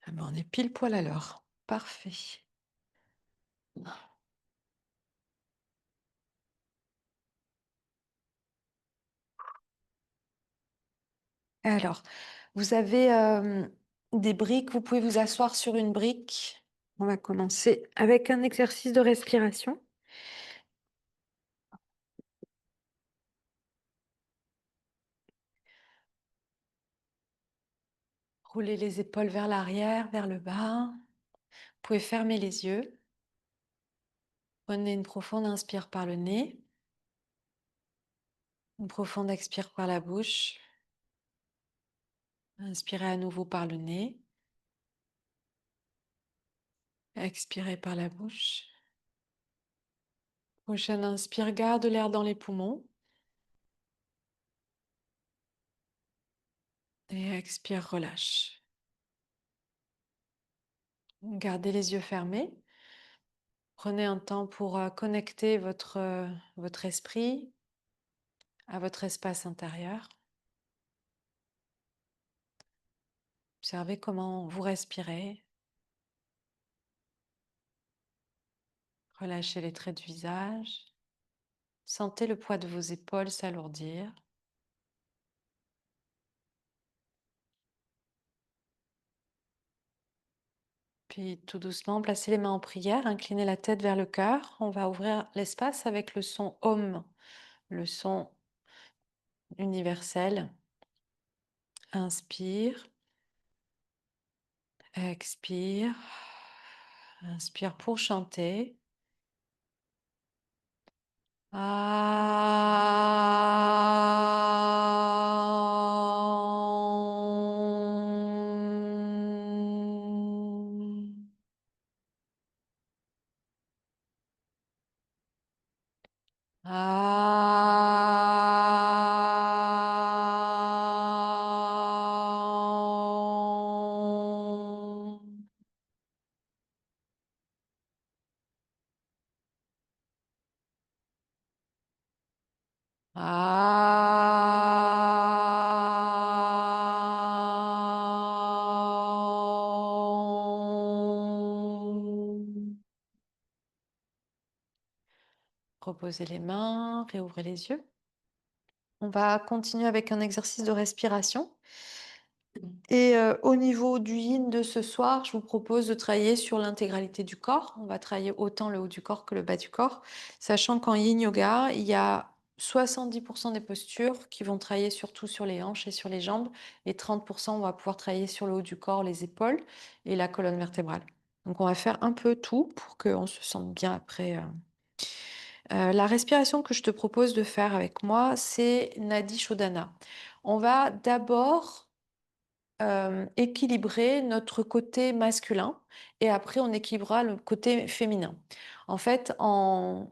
Ah ben, on est pile poil à l'heure. Parfait. Alors, vous avez des briques, vous pouvez vous asseoir sur une brique. On va commencer avec un exercice de respiration. Roulez les épaules vers l'arrière, vers le bas. Vous pouvez fermer les yeux. Prenez une profonde inspire par le nez. Une profonde expire par la bouche. Inspirez à nouveau par le nez. Expirez par la bouche. Prochaine inspire, garde l'air dans les poumons. Et expire, relâche. Gardez les yeux fermés. Prenez un temps pour connecter votre esprit à votre espace intérieur. Observez comment vous respirez. Relâchez les traits du visage. Sentez le poids de vos épaules s'alourdir. Puis tout doucement, placez les mains en prière, inclinez la tête vers le cœur. On va ouvrir l'espace avec le son Om, le son universel. Inspire, expire. Inspire pour chanter. Reposez les mains, réouvrez les yeux. On va continuer avec un exercice de respiration. Et au niveau du yin de ce soir, je vous propose de travailler sur l'intégralité du corps. On va travailler autant le haut du corps que le bas du corps, sachant qu'en yin yoga, il y a 70% des postures qui vont travailler surtout sur les hanches et sur les jambes, et 30% on va pouvoir travailler sur le haut du corps, les épaules et la colonne vertébrale. Donc on va faire un peu tout pour qu'on se sente bien après. La respiration que je te propose de faire avec moi, c'est Nadi Shodhana. On va d'abord équilibrer notre côté masculin et après on équilibrera le côté féminin. En fait, on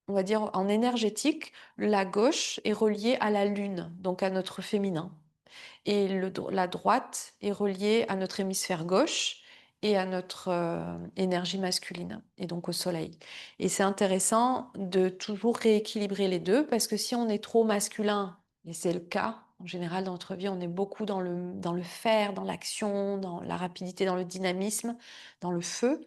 va dire en énergétique, la gauche est reliée à la lune, donc à notre féminin. Et la droite est reliée à notre hémisphère gauche et à notre énergie masculine, et donc au soleil. Et c'est intéressant de toujours rééquilibrer les deux, parce que si on est trop masculin, et c'est le cas, en général dans notre vie, on est beaucoup dans le faire, dans l'action, dans la rapidité, dans le dynamisme, dans le feu.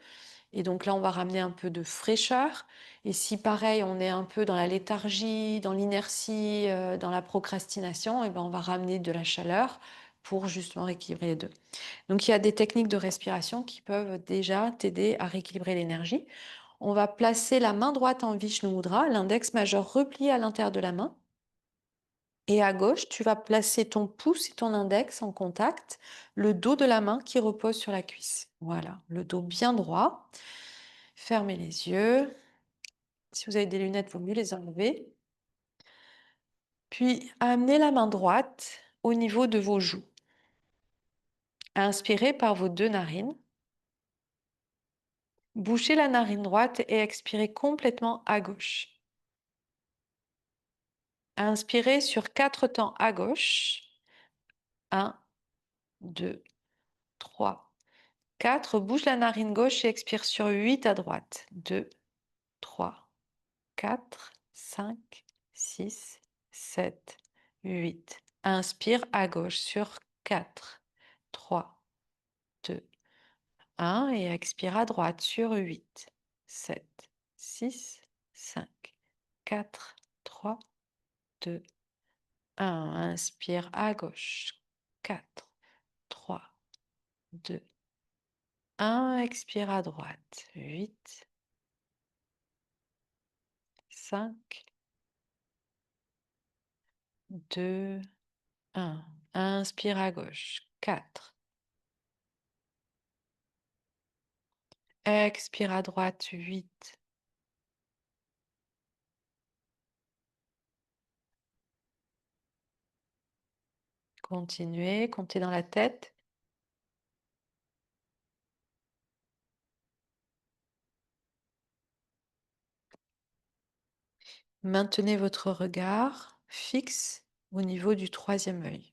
Et donc là, on va ramener un peu de fraîcheur. Et si pareil, on est un peu dans la léthargie, dans l'inertie, dans la procrastination, et ben on va ramener de la chaleur pour justement rééquilibrer les deux. Donc il y a des techniques de respiration qui peuvent déjà t'aider à rééquilibrer l'énergie. On va placer la main droite en Vishnu Mudra, l'index majeur replié à l'intérieur de la main. Et à gauche, tu vas placer ton pouce et ton index en contact, le dos de la main qui repose sur la cuisse. Voilà, le dos bien droit. Fermez les yeux. Si vous avez des lunettes, il vaut mieux les enlever. Puis, amenez la main droite au niveau de vos joues. Inspirez par vos deux narines. Bouchez la narine droite et expirez complètement à gauche. Inspirez sur 4 temps à gauche. 1, 2, 3, 4. Bouge la narine gauche et expire sur 8 à droite. 2, 3, 4, 5, 6, 7, 8. Inspire à gauche sur 4, 3, 2, 1 et expire à droite sur 8, 7, 6, 5, 4, 3, 2, 1. Inspire à gauche. 4, 3, 2, 1. Expire à droite. 8, 5, 2, 1. Inspire à gauche. 4. Expire à droite. 8. Continuez. Comptez dans la tête. Maintenez votre regard fixe au niveau du troisième œil.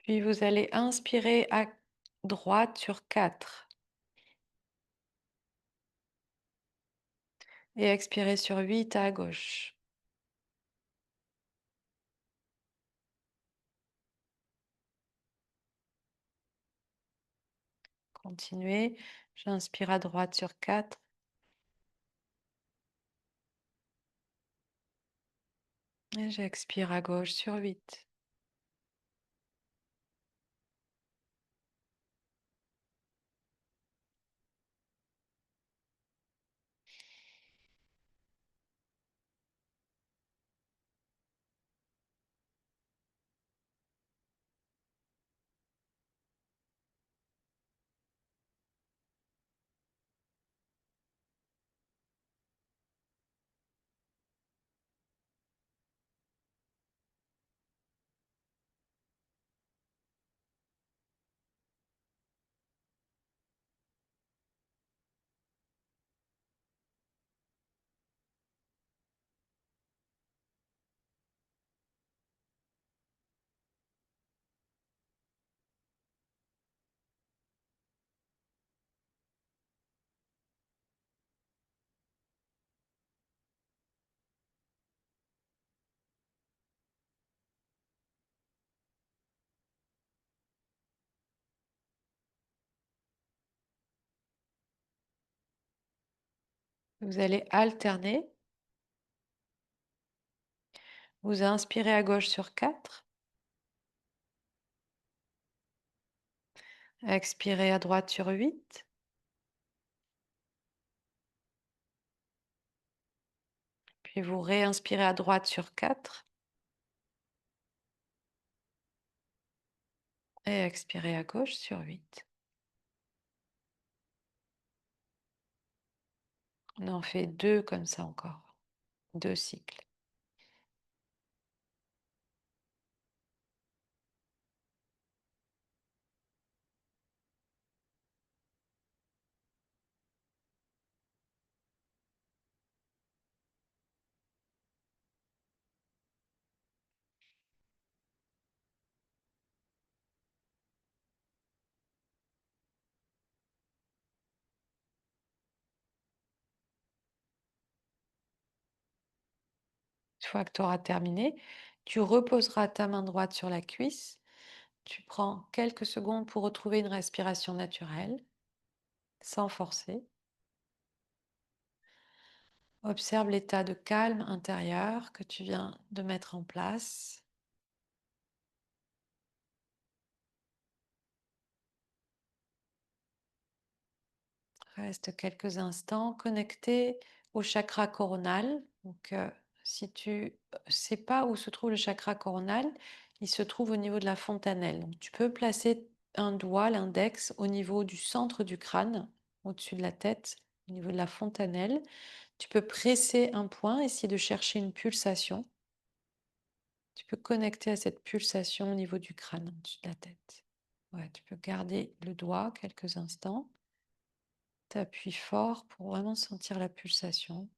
Puis vous allez inspirer à droite sur 4 et expirer sur 8 à gauche. Continuez. J'inspire à droite sur 4 et j'expire à gauche sur 8. Vous allez alterner. Vous inspirez à gauche sur 4, expirez à droite sur 8, puis vous réinspirez à droite sur 4 et expirez à gauche sur 8. On en fait 2 comme ça encore, 2 cycles. Une fois que tu auras terminé, tu reposeras ta main droite sur la cuisse. Tu prends quelques secondes pour retrouver une respiration naturelle, sans forcer. Observe l'état de calme intérieur que tu viens de mettre en place. Reste quelques instants connecté au chakra coronal. Donc, si tu sais pas où se trouve le chakra coronal, il se trouve au niveau de la fontanelle. Donc, tu peux placer un doigt, l'index, au niveau du centre du crâne, au-dessus de la tête, au niveau de la fontanelle. Tu peux presser un point, essayer de chercher une pulsation. Tu peux connecter à cette pulsation au niveau du crâne, au-dessus de la tête. Ouais, tu peux garder le doigt quelques instants. Tu appuies fort pour vraiment sentir la pulsation.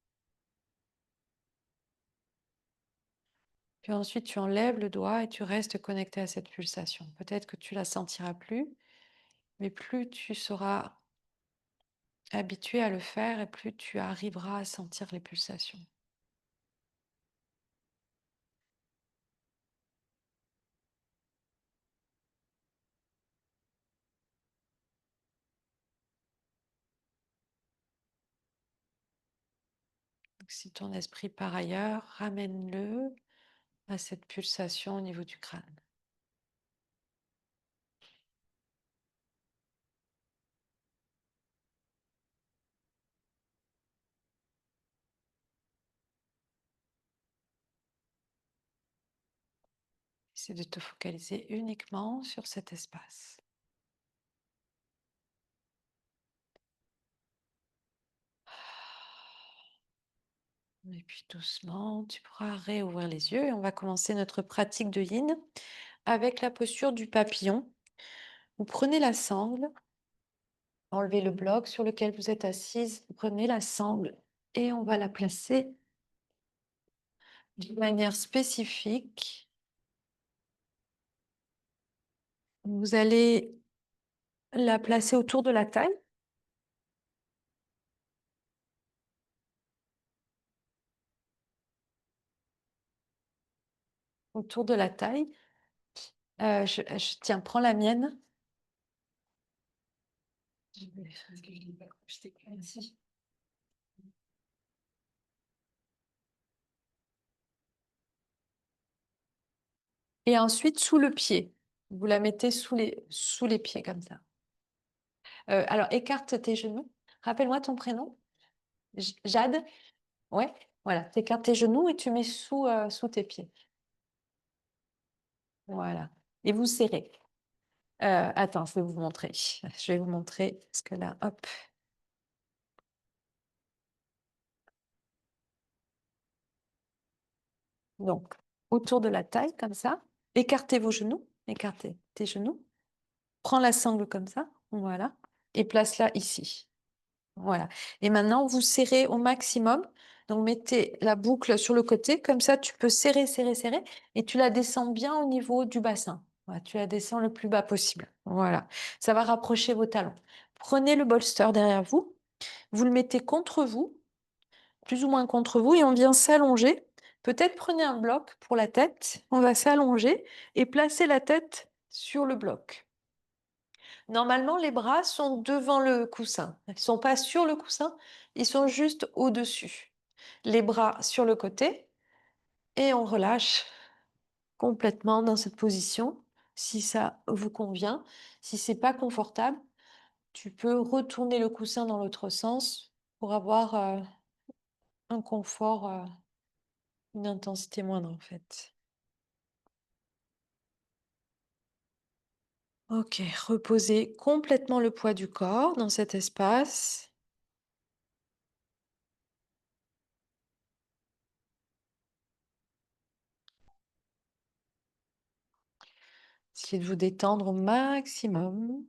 Puis ensuite, tu enlèves le doigt et tu restes connecté à cette pulsation. Peut-être que tu la sentiras plus, mais plus tu seras habitué à le faire et plus tu arriveras à sentir les pulsations. Donc, si ton esprit part ailleurs, ramène-le à cette pulsation au niveau du crâne. Essaie de te focaliser uniquement sur cet espace. Et puis doucement, tu pourras réouvrir les yeux et on va commencer notre pratique de yin avec la posture du papillon. Vous prenez la sangle, enlevez le bloc sur lequel vous êtes assise, vous prenez la sangle et on va la placer d'une manière spécifique. Vous allez la placer autour de la taille. Autour de la taille. Tiens, prends la mienne. Parce que je l'ai pas projetée ici. Et ensuite, sous le pied. Vous la mettez sous les pieds, comme ça. Alors, écarte tes genoux. Rappelle-moi ton prénom. Jade. Ouais, voilà. Tu écartes tes genoux et tu mets sous tes pieds. Voilà. Et vous serrez. Attends, je vais vous montrer. Je vais vous montrer. Parce que là, hop. Donc, autour de la taille, comme ça. Écartez vos genoux. Écartez tes genoux. Prends la sangle comme ça. Voilà. Et place-la ici. Voilà. Et maintenant, vous serrez au maximum. Donc, mettez la boucle sur le côté. Comme ça, tu peux serrer, serrer, serrer. Et tu la descends bien au niveau du bassin. Voilà, tu la descends le plus bas possible. Voilà. Ça va rapprocher vos talons. Prenez le bolster derrière vous. Vous le mettez contre vous, plus ou moins contre vous, et on vient s'allonger. Peut-être prenez un bloc pour la tête. On va s'allonger et placer la tête sur le bloc. Normalement, les bras sont devant le coussin. Ils ne sont pas sur le coussin, ils sont juste au-dessus. Les bras sur le côté et on relâche complètement dans cette position si ça vous convient. Si c'est pas confortable, tu peux retourner le coussin dans l'autre sens pour avoir un confort, une intensité moindre en fait. Ok, reposez complètement le poids du corps dans cet espace. Essayez de vous détendre au maximum.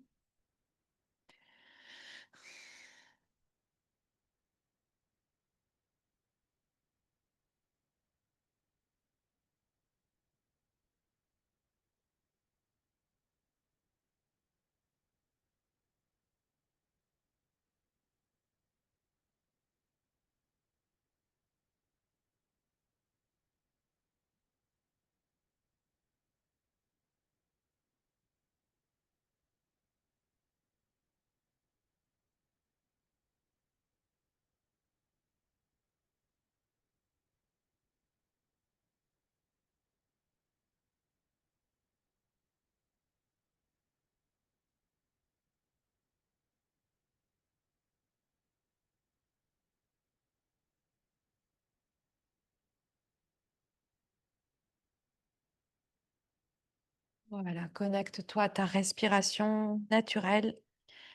Voilà, connecte-toi à ta respiration naturelle,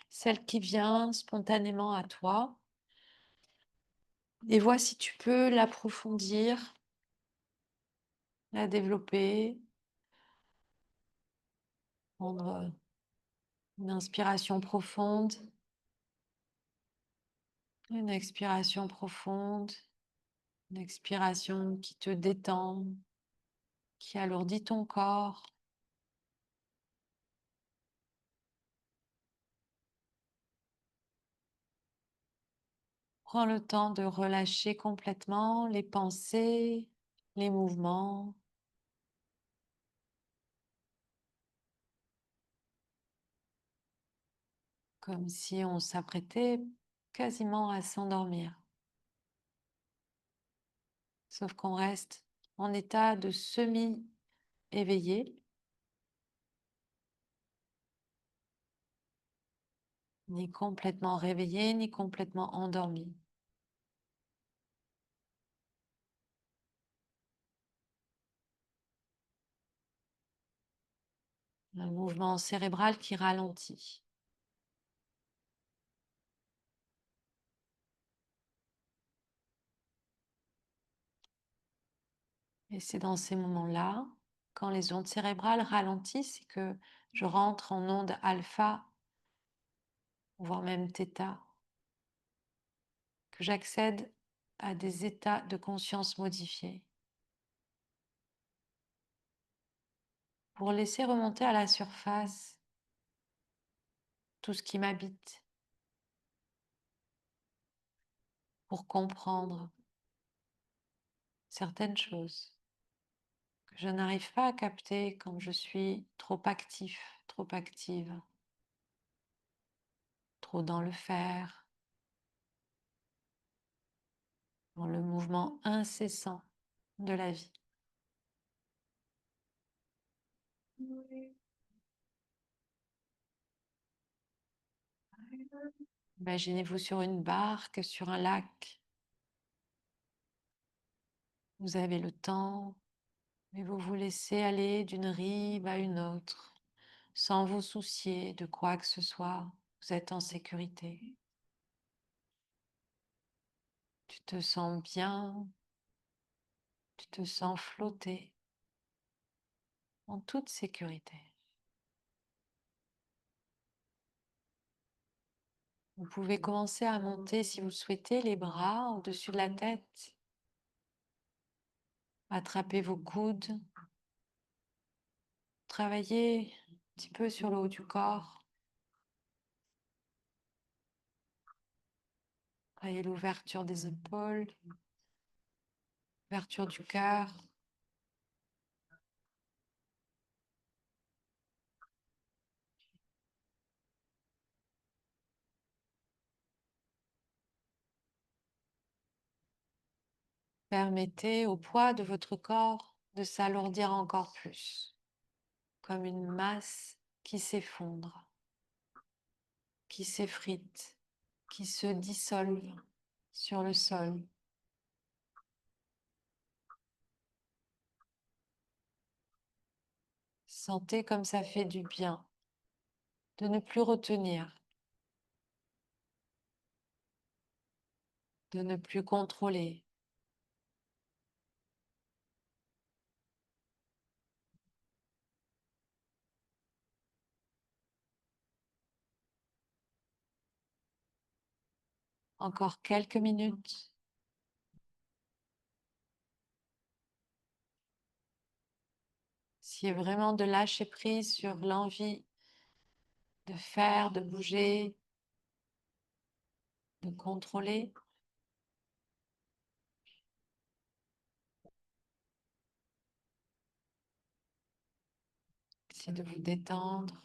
celle qui vient spontanément à toi, et vois si tu peux l'approfondir, la développer, prendre une inspiration profonde, une expiration profonde, une expiration qui te détend, qui alourdit ton corps. Prends le temps de relâcher complètement les pensées, les mouvements, comme si on s'apprêtait quasiment à s'endormir. Sauf qu'on reste en état de semi-éveillé, ni complètement réveillé, ni complètement endormi. Un mouvement cérébral qui ralentit. Et c'est dans ces moments-là, quand les ondes cérébrales ralentissent et que je rentre en onde alpha, voire même θ, que j'accède à des états de conscience modifiés pour laisser remonter à la surface tout ce qui m'habite, pour comprendre certaines choses que je n'arrive pas à capter quand je suis trop actif, trop active, trop dans le faire, dans le mouvement incessant de la vie. Imaginez-vous sur une barque, sur un lac. Vous avez le temps, mais vous vous laissez aller d'une rive à une autre, sans vous soucier de quoi que ce soit. Vous êtes en sécurité. Tu te sens bien, tu te sens flotter en toute sécurité. Vous pouvez commencer à monter, si vous le souhaitez, les bras au-dessus de la tête. Attrapez vos coudes. Travaillez un petit peu sur le haut du corps. Travaillez l'ouverture des épaules, l'ouverture du cœur. Permettez au poids de votre corps de s'alourdir encore plus, comme une masse qui s'effondre, qui s'effrite, qui se dissolve sur le sol. Sentez comme ça fait du bien de ne plus retenir, de ne plus contrôler. Encore quelques minutes. S'il y a vraiment de lâcher prise sur l'envie de faire, de bouger, de contrôler, c'est de vous détendre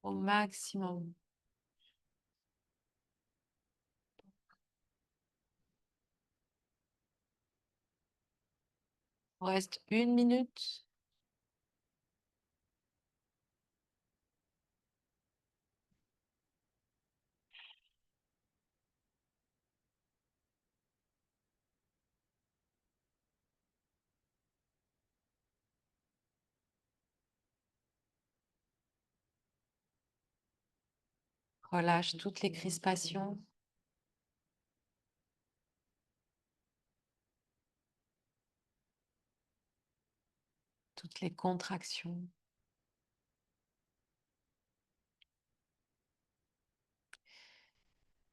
au maximum. Il vous reste une minute. Relâche toutes les crispations, toutes les contractions.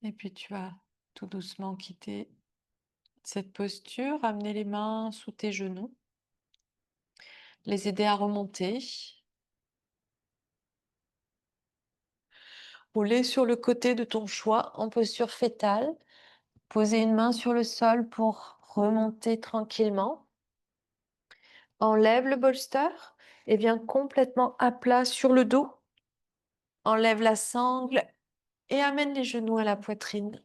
Et puis tu vas tout doucement quitter cette posture, amener les mains sous tes genoux, les aider à remonter, rouler sur le côté de ton choix en posture fétale, poser une main sur le sol pour remonter tranquillement. Enlève le bolster et viens complètement à plat sur le dos. Enlève la sangle et amène les genoux à la poitrine.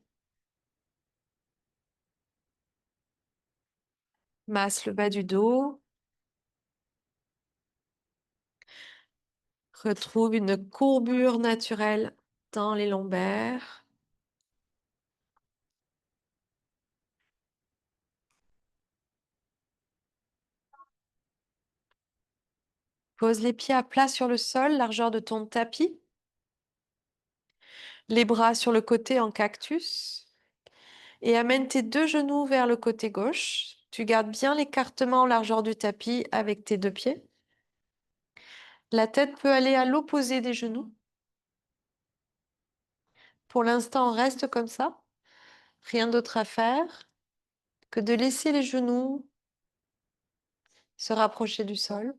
Masse le bas du dos. Retrouve une courbure naturelle dans les lombaires. Pose les pieds à plat sur le sol, largeur de ton tapis. Les bras sur le côté en cactus. Et amène tes deux genoux vers le côté gauche. Tu gardes bien l'écartement en largeur du tapis avec tes deux pieds. La tête peut aller à l'opposé des genoux. Pour l'instant, on reste comme ça. Rien d'autre à faire que de laisser les genoux se rapprocher du sol.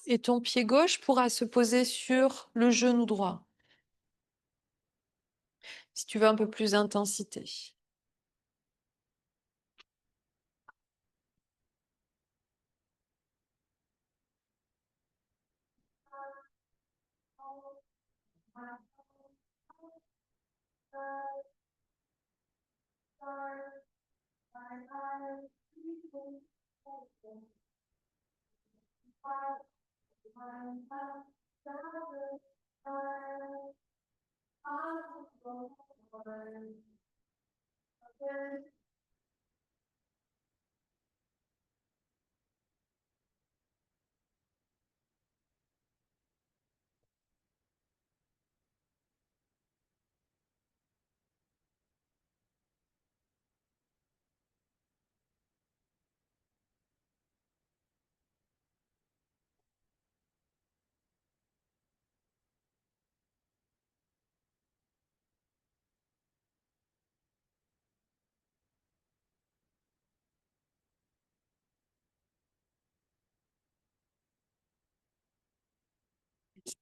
Et ton pied gauche pourra se poser sur le genou droit, si tu veux un peu plus d'intensité.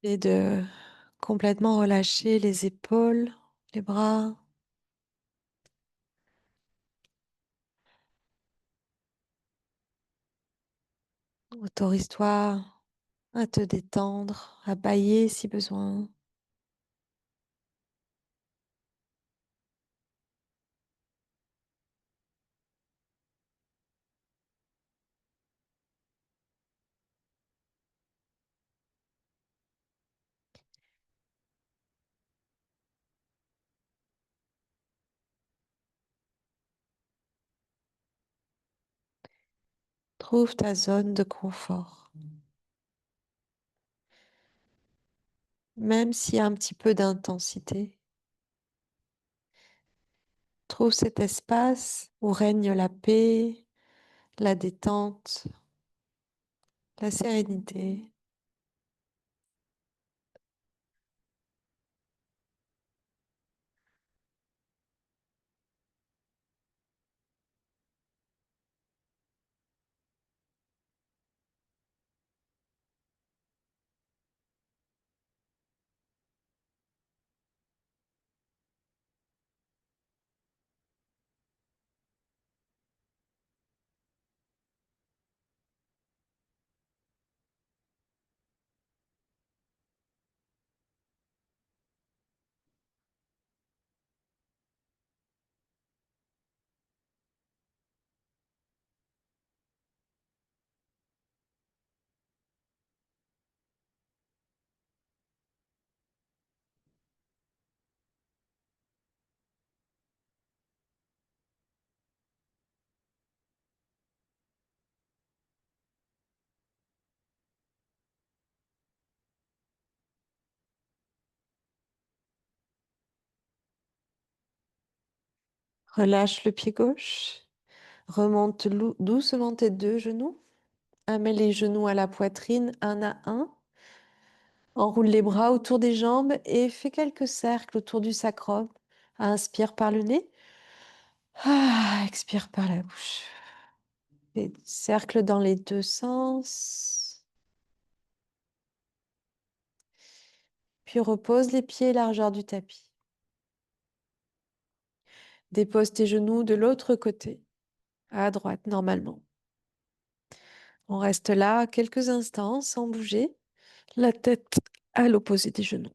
Et de complètement relâcher les épaules, les bras. Autorise-toi à te détendre, à bâiller si besoin. Trouve ta zone de confort. Même s'il y a un petit peu d'intensité, trouve cet espace où règne la paix, la détente, la sérénité. Relâche le pied gauche. Remonte doucement tes deux genoux. Amène les genoux à la poitrine, un à un. Enroule les bras autour des jambes et fais quelques cercles autour du sacrum. Inspire par le nez. Expire par la bouche. Et cercle dans les deux sens. Puis repose les pieds largeur du tapis. Dépose tes genoux de l'autre côté, à droite normalement. On reste là quelques instants sans bouger, la tête à l'opposé des genoux.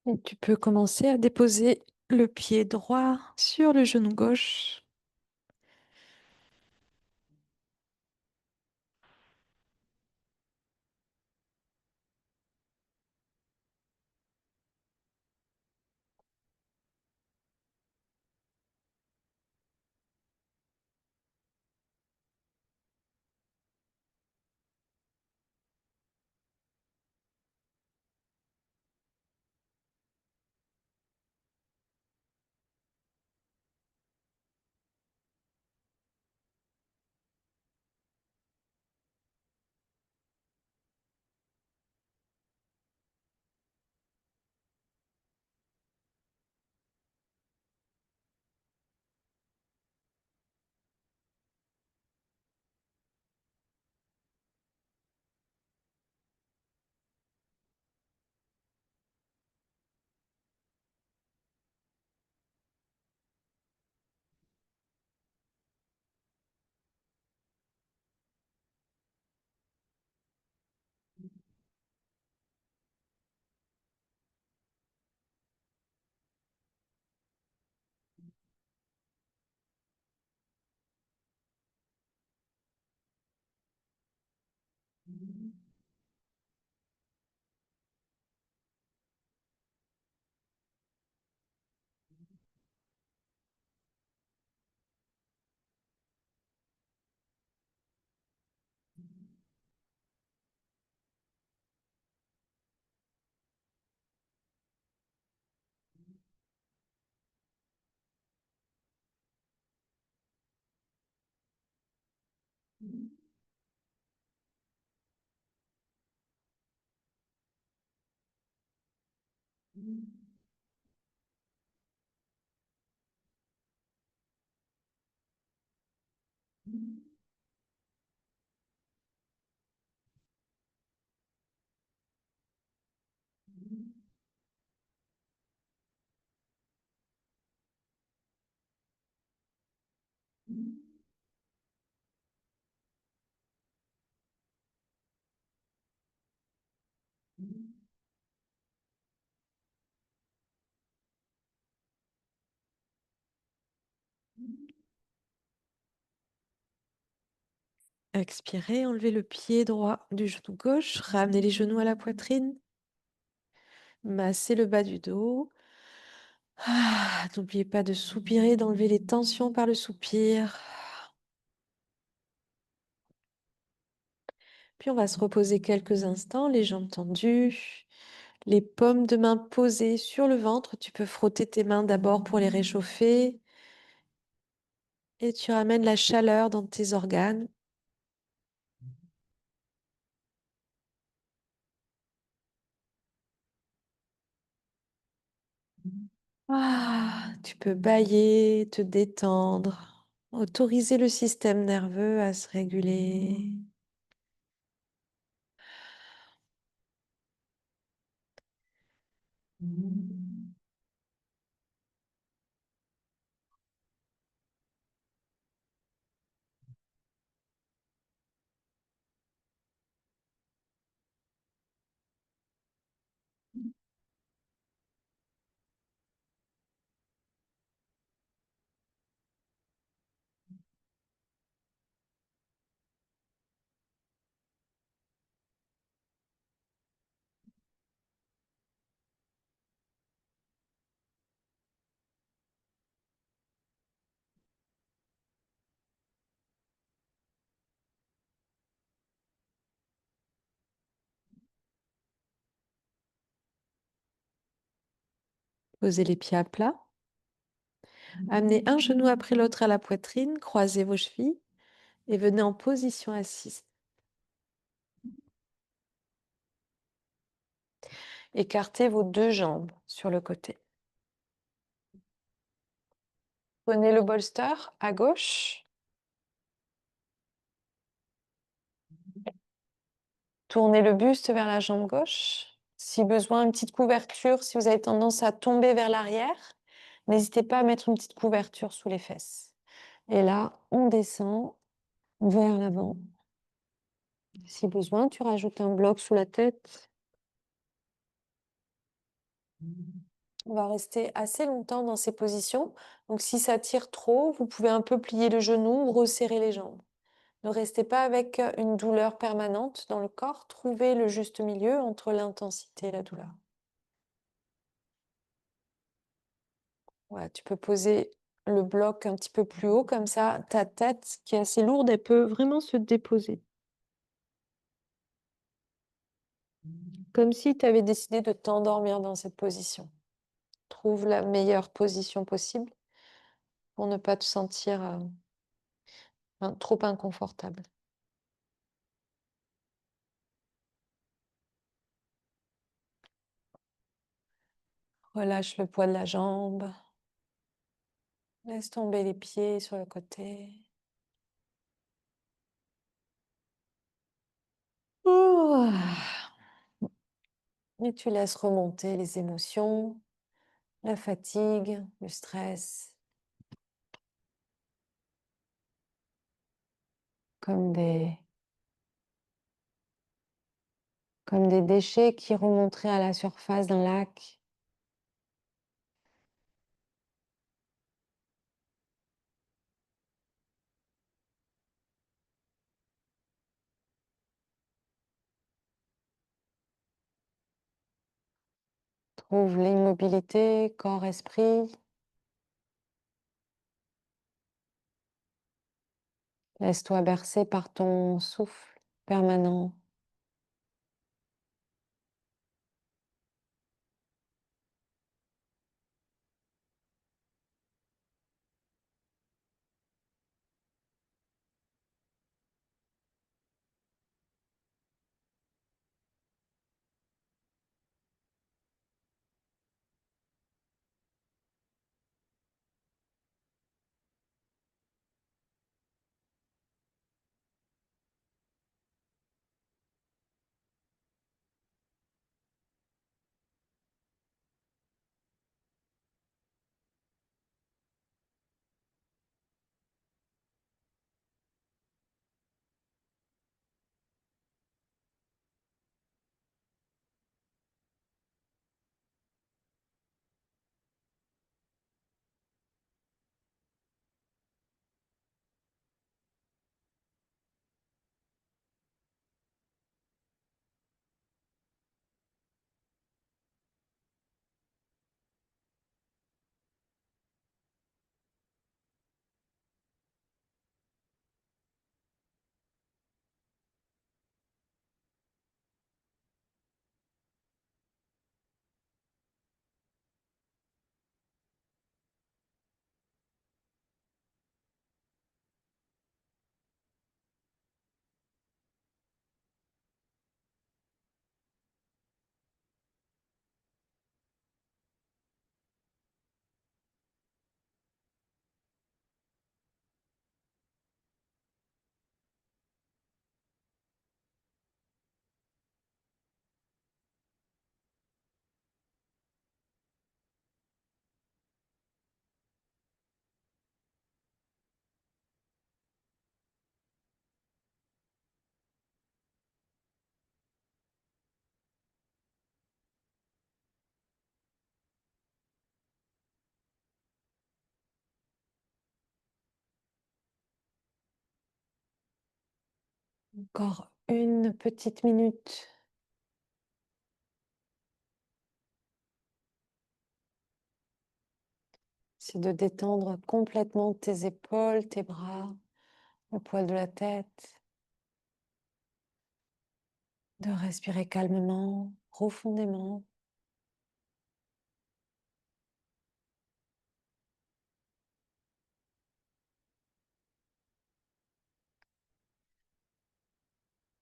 Et tu peux commencer à déposer le pied droit sur le genou gauche. Expirez, enlevez le pied droit du genou gauche, ramenez les genoux à la poitrine, massez le bas du dos. N'oubliez pas de soupirer, d'enlever les tensions par le soupir. Puis on va se reposer quelques instants, les jambes tendues, les paumes de main posées sur le ventre. Tu peux frotter tes mains d'abord pour les réchauffer et tu ramènes la chaleur dans tes organes. Tu peux bâiller, te détendre, autoriser le système nerveux à se réguler. Posez les pieds à plat. Amenez un genou après l'autre à la poitrine, croisez vos chevilles et venez en position assise. Écartez vos deux jambes sur le côté. Prenez le bolster à gauche. Tournez le buste vers la jambe gauche. Si besoin, une petite couverture. Si vous avez tendance à tomber vers l'arrière, n'hésitez pas à mettre une petite couverture sous les fesses. Et là, on descend vers l'avant. Si besoin, tu rajoutes un bloc sous la tête. On va rester assez longtemps dans ces positions. Donc, si ça tire trop, vous pouvez un peu plier le genou ou resserrer les jambes. Ne restez pas avec une douleur permanente dans le corps. Trouvez le juste milieu entre l'intensité et la douleur. Voilà, tu peux poser le bloc un petit peu plus haut, comme ça, ta tête qui est assez lourde, elle peut vraiment se déposer. Comme si tu avais décidé de t'endormir dans cette position. Trouve la meilleure position possible pour ne pas te sentir trop inconfortable. Relâche le poids de la jambe. Laisse tomber les pieds sur le côté. Ouh. Et tu laisses remonter les émotions, la fatigue, le stress, comme des déchets qui remonteraient à la surface d'un lac. Trouve l'immobilité, corps-esprit. Laisse-toi bercer par ton souffle permanent. Encore une petite minute. C'est de détendre complètement tes épaules, tes bras, le poil de la tête. De respirer calmement, profondément.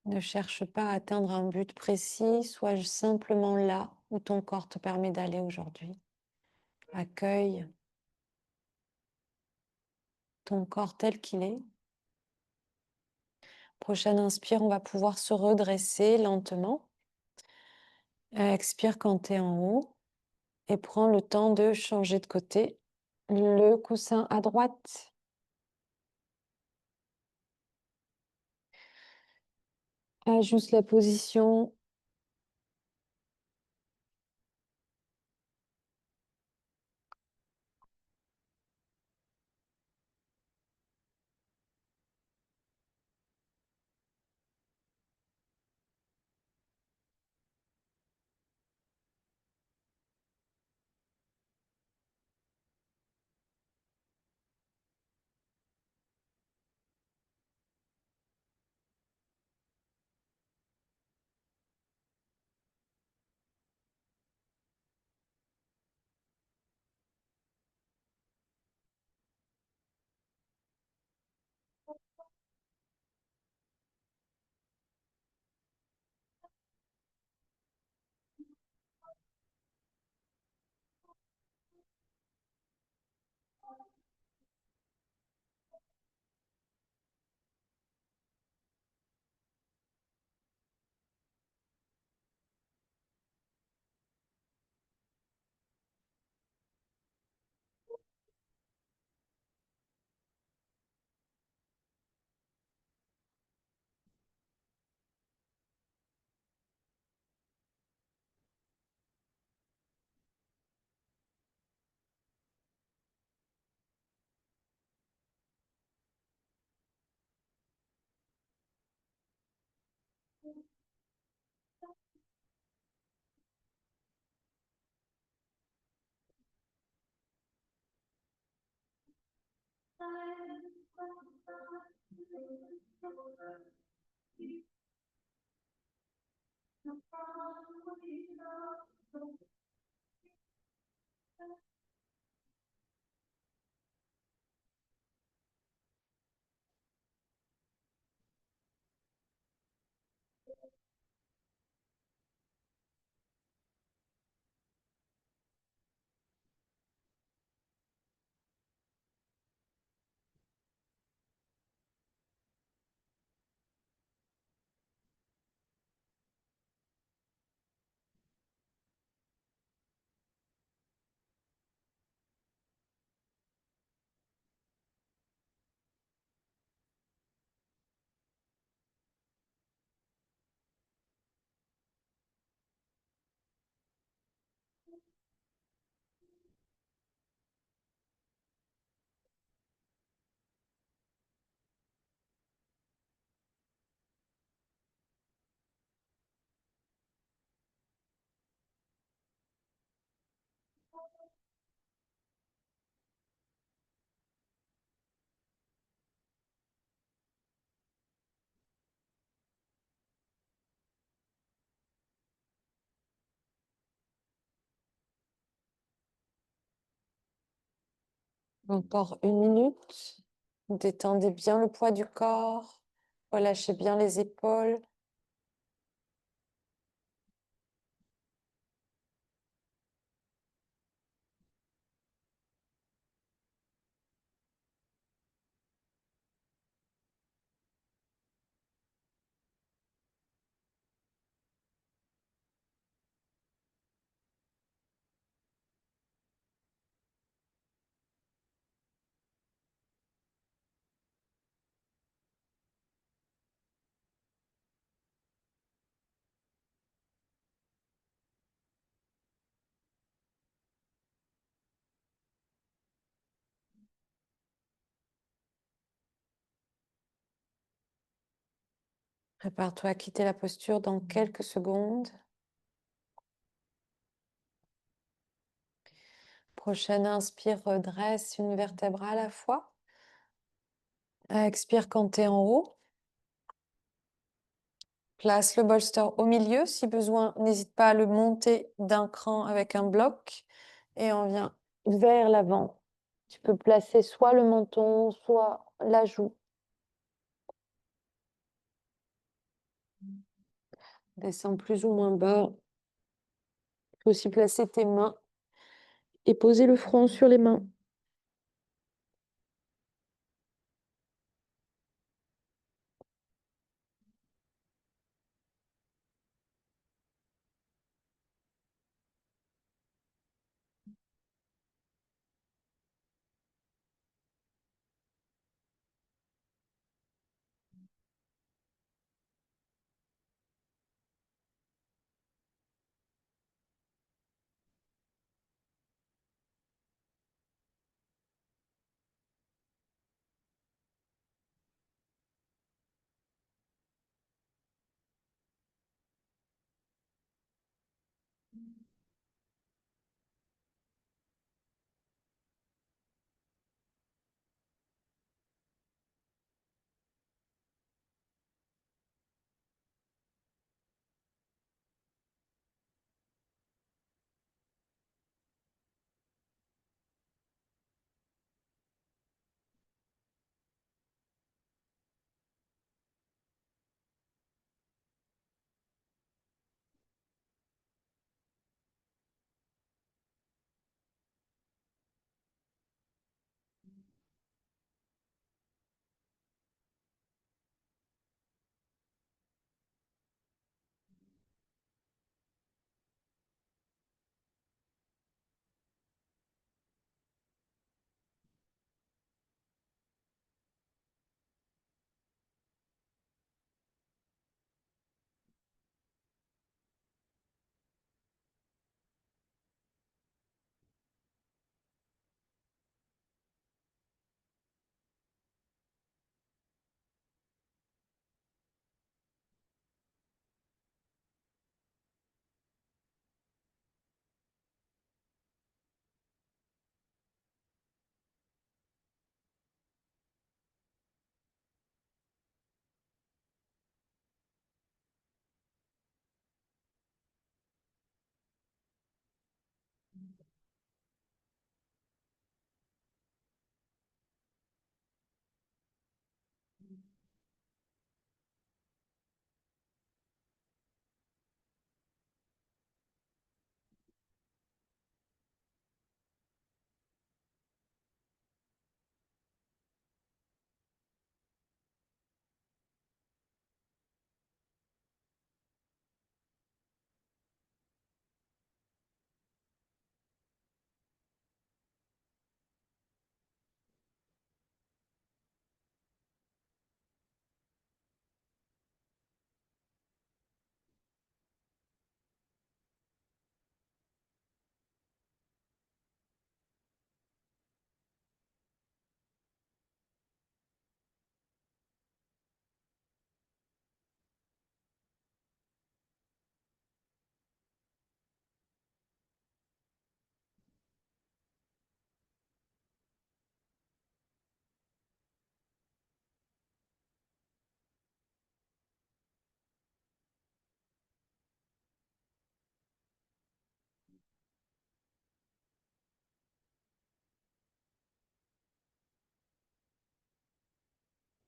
Ne cherche pas à atteindre un but précis, sois simplement là où ton corps te permet d'aller aujourd'hui. Accueille ton corps tel qu'il est. Prochaine inspire, on va pouvoir se redresser lentement. Expire quand tu es en haut et prends le temps de changer de côté. Le coussin à droite. Ajuste la position. Encore une minute. Détendez bien le poids du corps. Relâchez bien les épaules. Prépare-toi à quitter la posture dans quelques secondes. Prochaine inspire, redresse une vertèbre à la fois. Expire quand tu es en haut. Place le bolster au milieu. Si besoin, n'hésite pas à le monter d'un cran avec un bloc. Et on vient vers l'avant. Tu peux placer soit le menton, soit la joue. Descends plus ou moins bas. Tu peux aussi placer tes mains et poser le front sur les mains.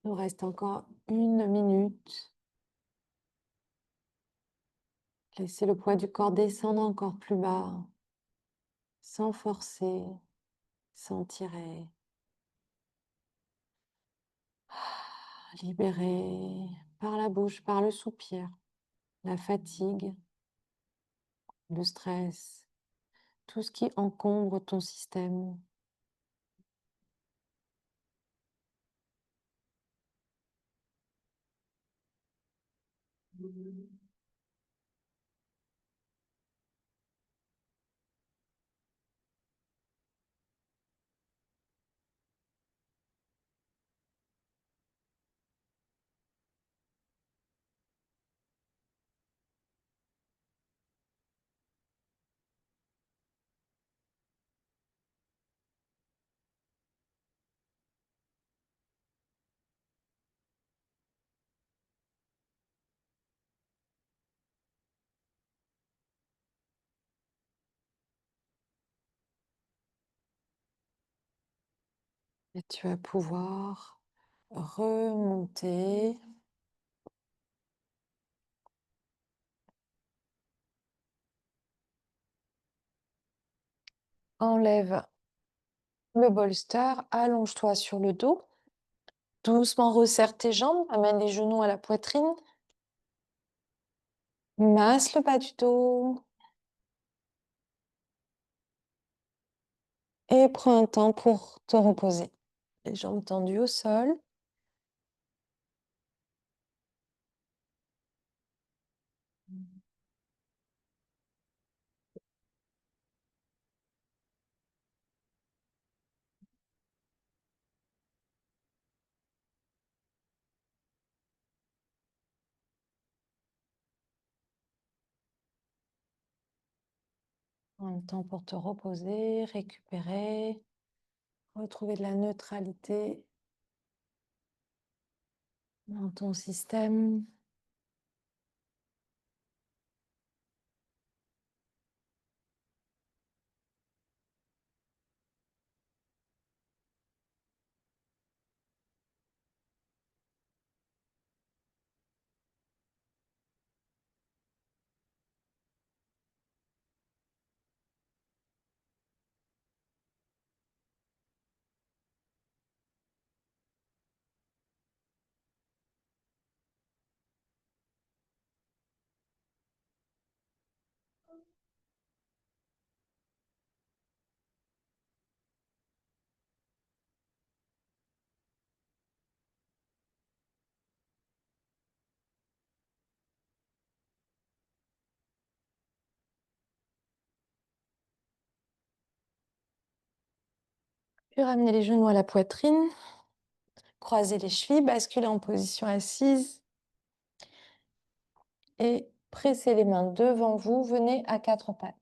Il nous reste encore 1 minute. Laissez le poids du corps descendre encore plus bas, sans forcer, sans tirer. Libérer par la bouche, par le soupir, la fatigue, le stress, tout ce qui encombre ton système. Et tu vas pouvoir remonter. Enlève le bolster, allonge-toi sur le dos. Doucement resserre tes jambes, amène les genoux à la poitrine. Masse le bas du dos. Et prends un temps pour te reposer. Les jambes tendues au sol. Un temps pour te reposer, récupérer, retrouver de la neutralité dans ton système. Puis ramener les genoux à la poitrine. Croiser les chevilles, basculer en position assise. Et pressez les mains devant vous. Venez à quatre pattes.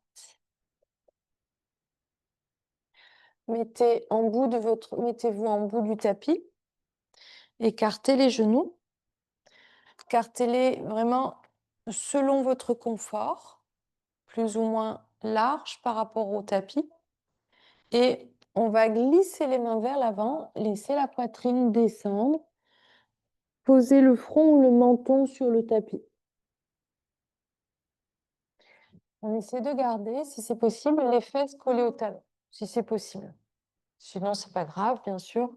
Mettez-vous en bout du tapis. Écartez les genoux. Écartez-les vraiment selon votre confort, plus ou moins large par rapport au tapis. Et on va glisser les mains vers l'avant, laisser la poitrine descendre, poser le front ou le menton sur le tapis. On essaie de garder, si c'est possible, les fesses collées au talon, si c'est possible. Sinon, c'est pas grave, bien sûr.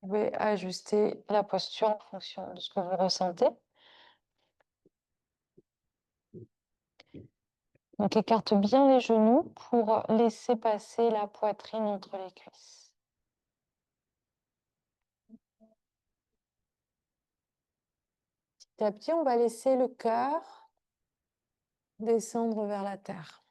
Vous pouvez ajuster la posture en fonction de ce que vous ressentez. Donc, écarte bien les genoux pour laisser passer la poitrine entre les cuisses. Petit à petit, on va laisser le cœur descendre vers la terre.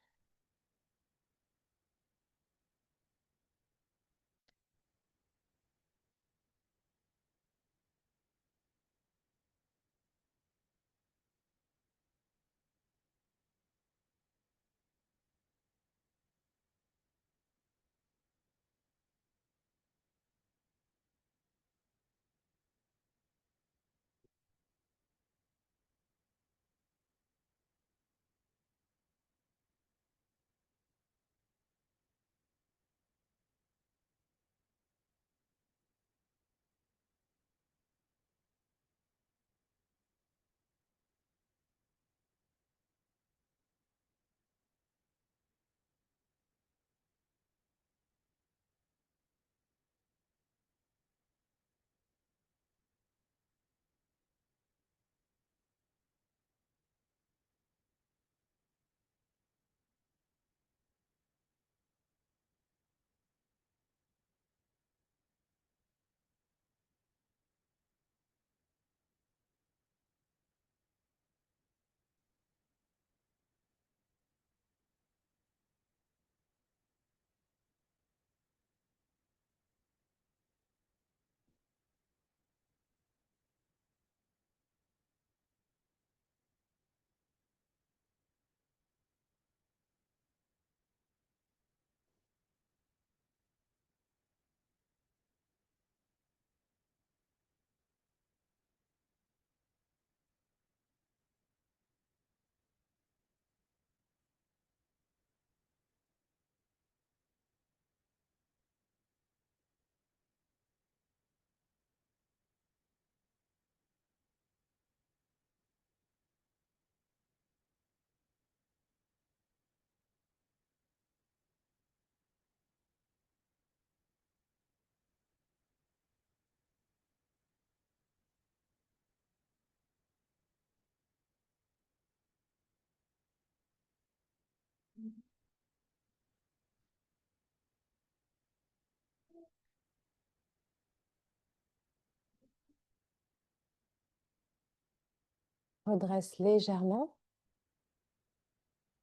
Redresse légèrement.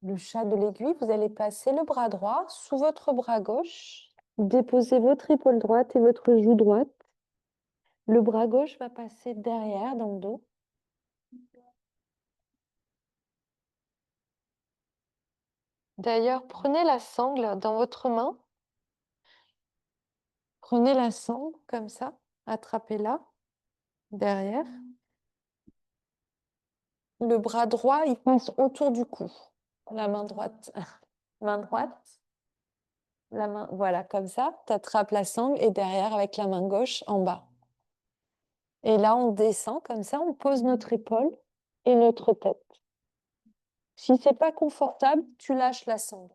Le chat de l'aiguille, vous allez passer le bras droit sous votre bras gauche. Déposez votre épaule droite et votre joue droite. Le bras gauche va passer derrière dans le dos. D'ailleurs, prenez la sangle dans votre main. Prenez la sangle comme ça, attrapez-la derrière. Le bras droit, il passe autour du cou. La main droite. Main droite. La main, voilà, comme ça. Tu attrapes la sangle et derrière avec la main gauche en bas. Et là, on descend comme ça, on pose notre épaule et notre tête. Si c'est pas confortable, tu lâches la sangle.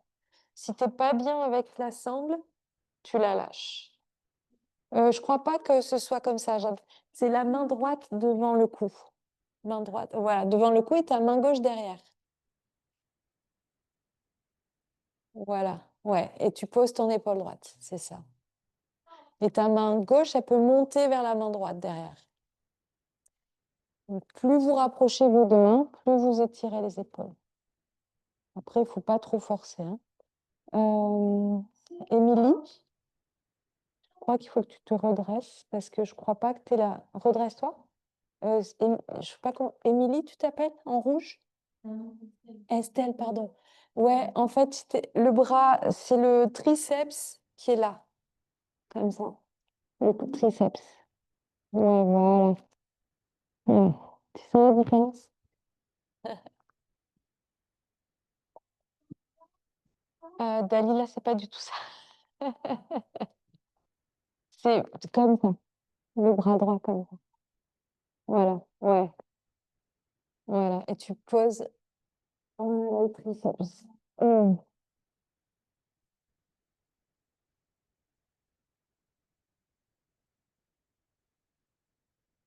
Si t'es pas bien avec la sangle, tu la lâches. Je crois pas que ce soit comme ça, Jade. C'est la main droite devant le cou. Main droite, voilà, devant le cou et ta main gauche derrière. Voilà, ouais. Et tu poses ton épaule droite, c'est ça. Et ta main gauche, elle peut monter vers la main droite derrière. Donc, plus vous rapprochez vos deux mains, plus vous étirez les épaules. Après, il faut pas trop forcer, hein. Émilie, je crois qu'il faut que tu te redresses parce que je crois pas que tu es là. Redresse-toi. Je sais pas comment. Émilie, tu t'appelles en rouge? Estelle, pardon. Ouais, en fait, le bras, c'est le triceps qui est là, comme ça. Le triceps. Ouais, voilà. Ouais. Tu sens la différence? Dalila, c'est pas du tout ça. C'est comme ça. Le bras droit comme ça. Voilà, ouais, voilà. Et tu poses le triceps. Hum.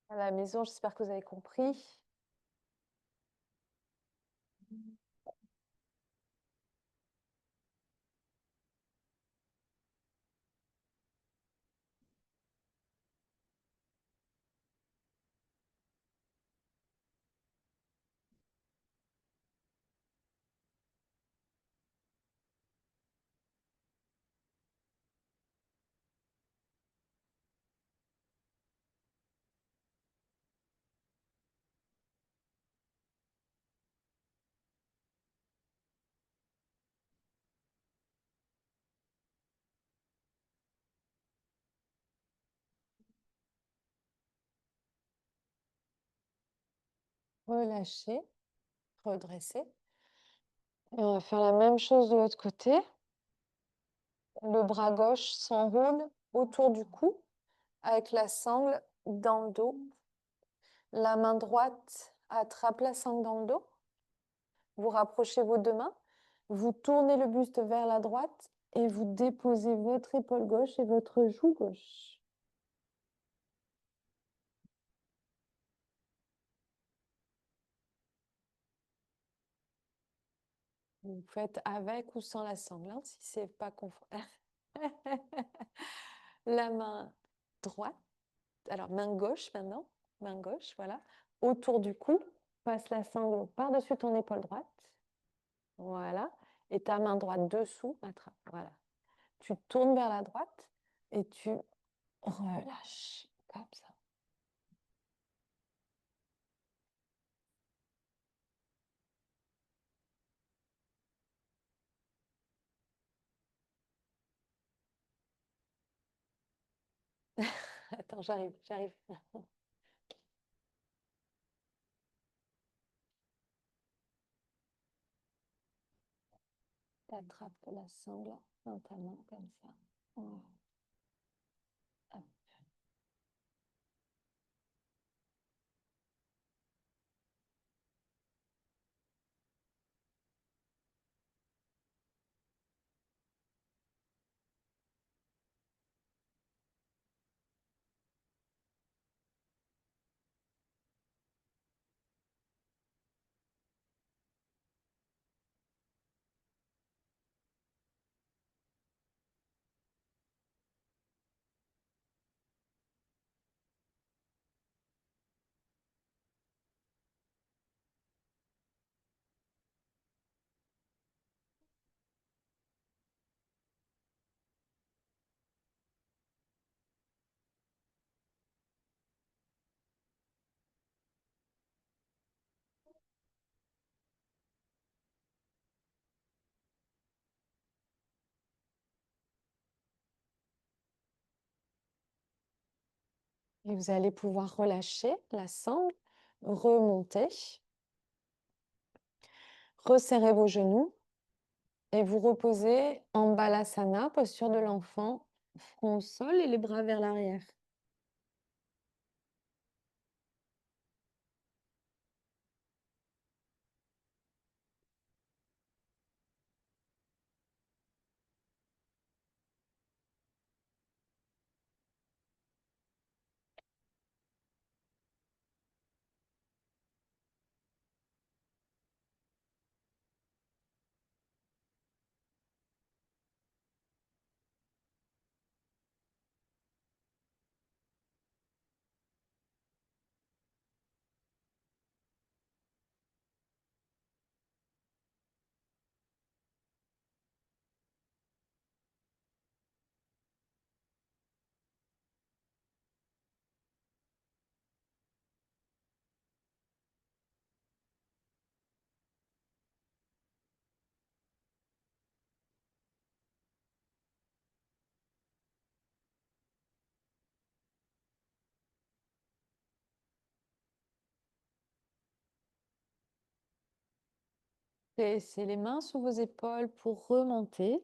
À la maison, j'espère que vous avez compris. Relâchez, redressez. Et on va faire la même chose de l'autre côté. Le bras gauche s'enroule autour du cou avec la sangle dans le dos. La main droite attrape la sangle dans le dos. Vous rapprochez vos deux mains. Vous tournez le buste vers la droite et vous déposez votre épaule gauche et votre joue gauche. Vous faites avec ou sans la sangle, hein, si c'est pas confortable. La main droite, alors main gauche maintenant, main gauche, voilà, autour du cou, passe la sangle par-dessus ton épaule droite, voilà, et ta main droite dessous, attrape, voilà. Tu tournes vers la droite et tu relâches, comme ça. Attends, j'arrive, j'arrive. Tu attrapes la sangle dans ta main, comme ça. Voilà. Hop. Et vous allez pouvoir relâcher la sangle, remonter, resserrer vos genoux et vous reposez en Balasana, posture de l'enfant, front au sol et les bras vers l'arrière. Laissez les mains sous vos épaules pour remonter.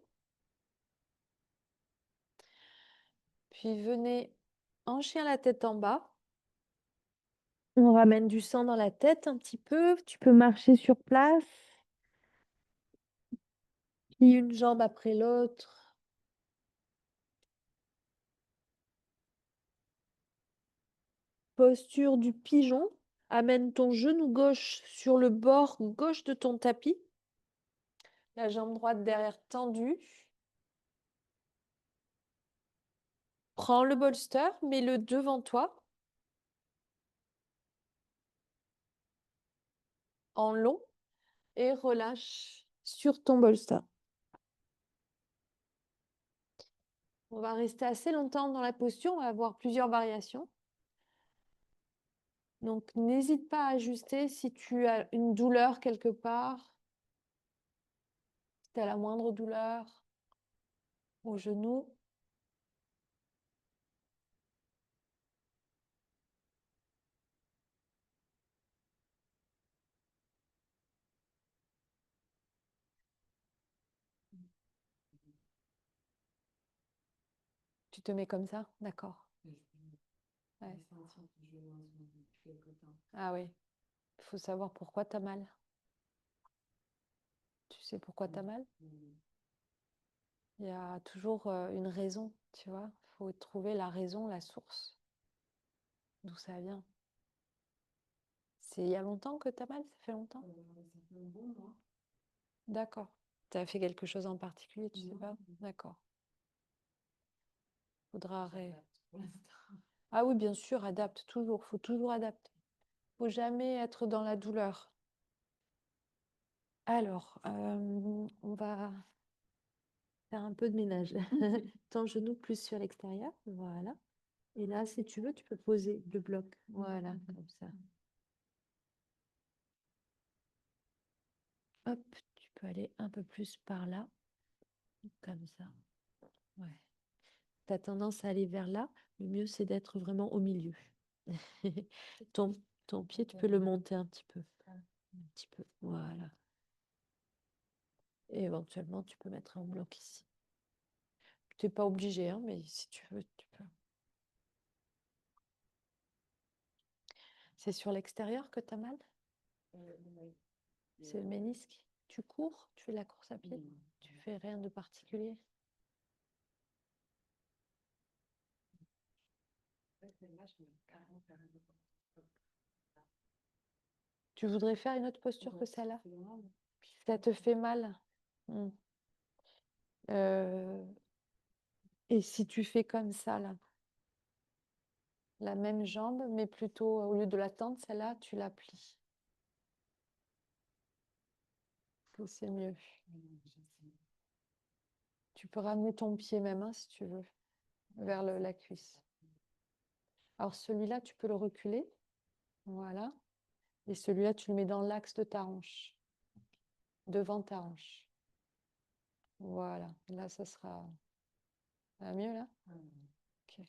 Puis venez en chien la tête en bas. On ramène du sang dans la tête un petit peu. Tu peux marcher sur place. Puis une jambe après l'autre. Posture du pigeon. Amène ton genou gauche sur le bord gauche de ton tapis. La jambe droite derrière tendue. Prends le bolster, mets-le devant toi. En long. Et relâche sur ton bolster. On va rester assez longtemps dans la posture. On va avoir plusieurs variations. Donc, n'hésite pas à ajuster si tu as une douleur quelque part, si tu as la moindre douleur au genou. Tu te mets comme ça? D'accord. Ouais. Ah oui, il faut savoir pourquoi tu as mal. Tu sais pourquoi tu as mal? Il y a toujours une raison, tu vois. Il faut trouver la raison, la source, d'où ça vient. C'est il y a longtemps que tu as mal? Ça fait longtemps? Ça fait un bon mois. D'accord. Tu as fait quelque chose en particulier, tu sais pas? D'accord. Faudra Ah oui, bien sûr, adapte toujours. Faut toujours adapter. Faut jamais être dans la douleur. Alors, on va faire un peu de ménage. Ton genou plus sur l'extérieur, voilà. Et là, si tu veux, tu peux poser le bloc. Voilà, comme ça. Hop, tu peux aller un peu plus par là, comme ça. Ouais. Tu as tendance à aller vers là. Le mieux, c'est d'être vraiment au milieu. Ton, ton pied, tu peux le monter un petit peu. Un petit peu, voilà. Et éventuellement, tu peux mettre un bloc ici. Tu n'es pas obligé, hein, mais si tu veux, tu peux. C'est sur l'extérieur que tu as mal? C'est le ménisque? Tu cours? Tu fais de la course à pied? Tu fais rien de particulier? Tu voudrais faire une autre posture que celle-là? Ça te fait mal? Hmm. Et si tu fais comme ça, là, la même jambe, mais plutôt au lieu de la tendre, celle-là, tu la plies. C'est mieux. Tu peux ramener ton pied même, hein, si tu veux, vers la cuisse. Alors celui-là, tu peux le reculer. Voilà. Et celui-là, tu le mets dans l'axe de ta hanche, devant ta hanche. Voilà. Là, ça sera mieux, là? Ok.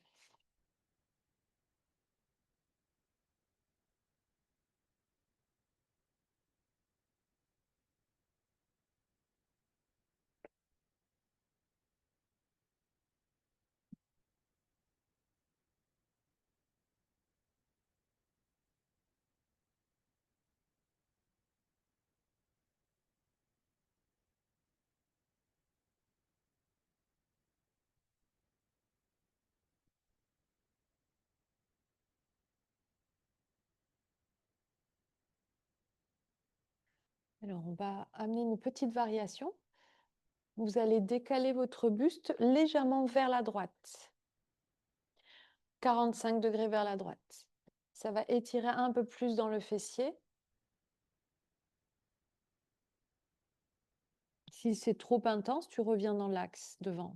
Alors, on va amener une petite variation. Vous allez décaler votre buste légèrement vers la droite, 45 degrés vers la droite. Ça va étirer un peu plus dans le fessier. Si c'est trop intense, tu reviens dans l'axe devant.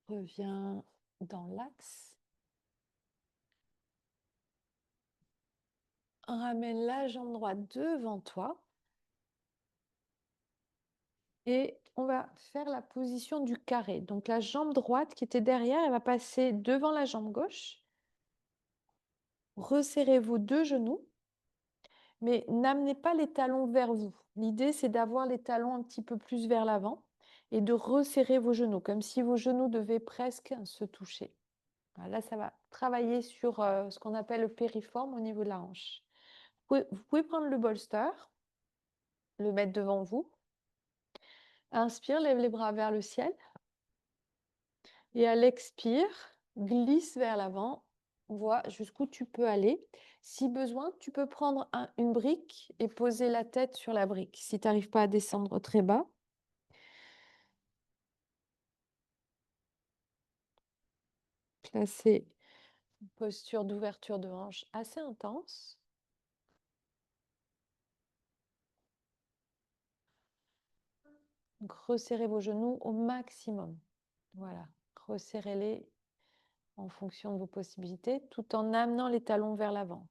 Reviens dans l'axe. Ramène la jambe droite devant toi. Et on va faire la position du carré. Donc la jambe droite qui était derrière, elle va passer devant la jambe gauche. Resserrez vos deux genoux, mais n'amenez pas les talons vers vous. L'idée, c'est d'avoir les talons un petit peu plus vers l'avant et de resserrer vos genoux, comme si vos genoux devaient presque se toucher. Là, ça va travailler sur ce qu'on appelle le périforme au niveau de la hanche. Vous pouvez prendre le bolster, le mettre devant vous. Inspire, lève les bras vers le ciel. Et à l'expire, glisse vers l'avant, vois jusqu'où tu peux aller. Si besoin, tu peux prendre une brique et poser la tête sur la brique. Si tu n'arrives pas à descendre très bas, placer une posture d'ouverture de hanche assez intense. Donc, resserrez vos genoux au maximum. Voilà, resserrez-les en fonction de vos possibilités, tout en amenant les talons vers l'avant.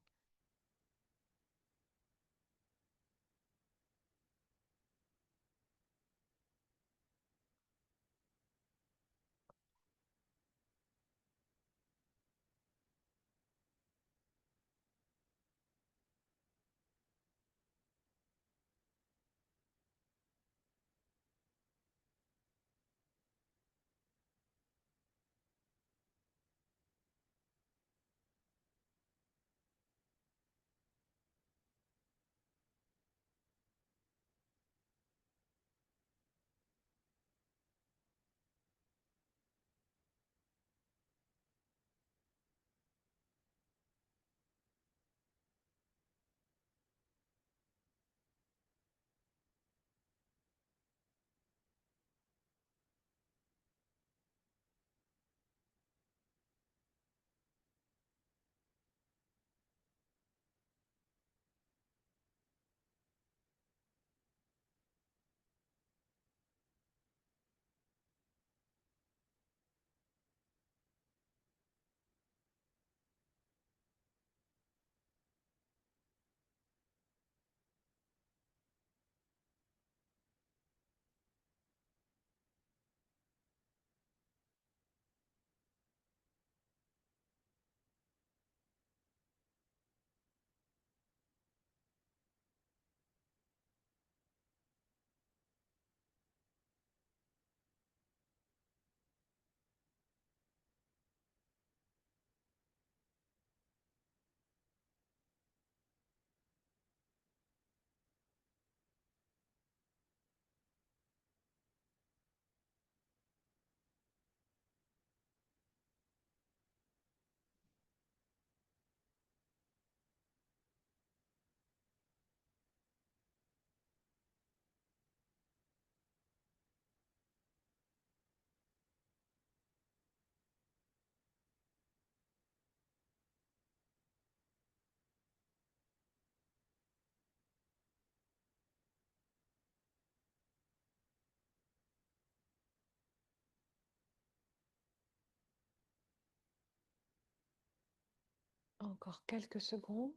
Encore quelques secondes.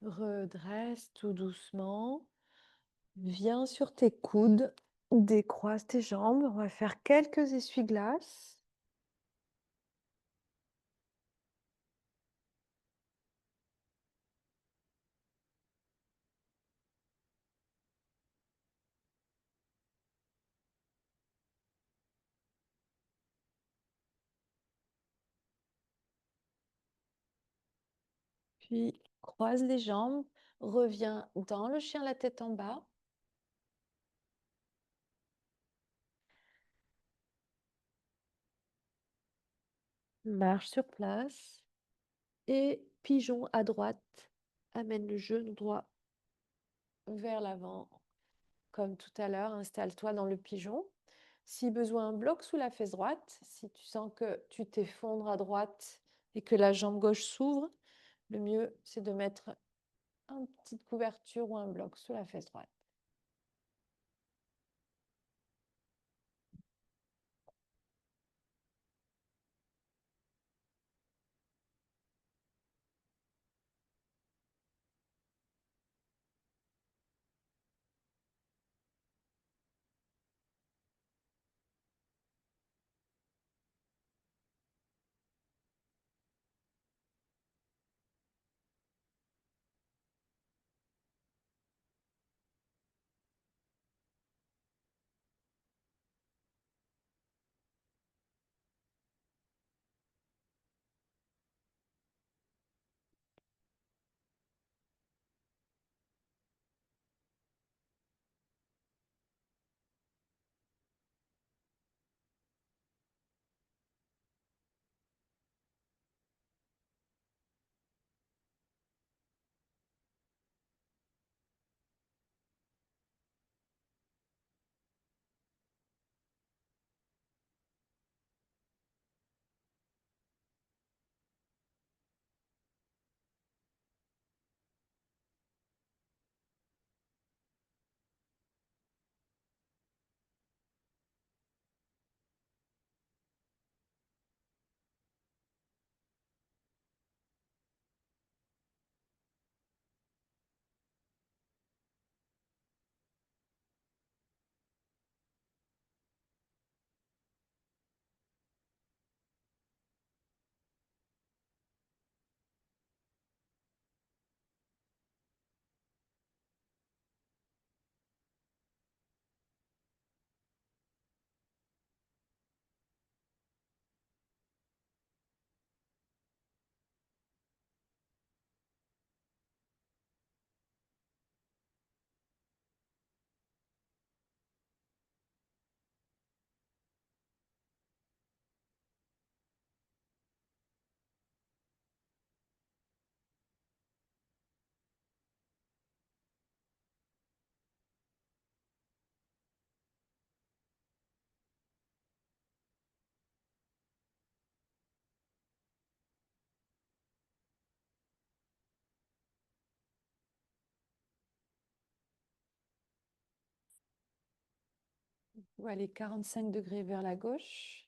Redresse tout doucement. Viens sur tes coudes. Décroise tes jambes. On va faire quelques essuie-glaces. Puis croise les jambes. Reviens dans le chien la tête en bas. Marche sur place. Et pigeon à droite. Amène le genou droit vers l'avant. Comme tout à l'heure, installe-toi dans le pigeon. Si besoin, bloque sous la fesse droite. Si tu sens que tu t'effondres à droite et que la jambe gauche s'ouvre, le mieux, c'est de mettre une petite couverture ou un bloc sous la fesse droite. On va aller 45 degrés vers la gauche.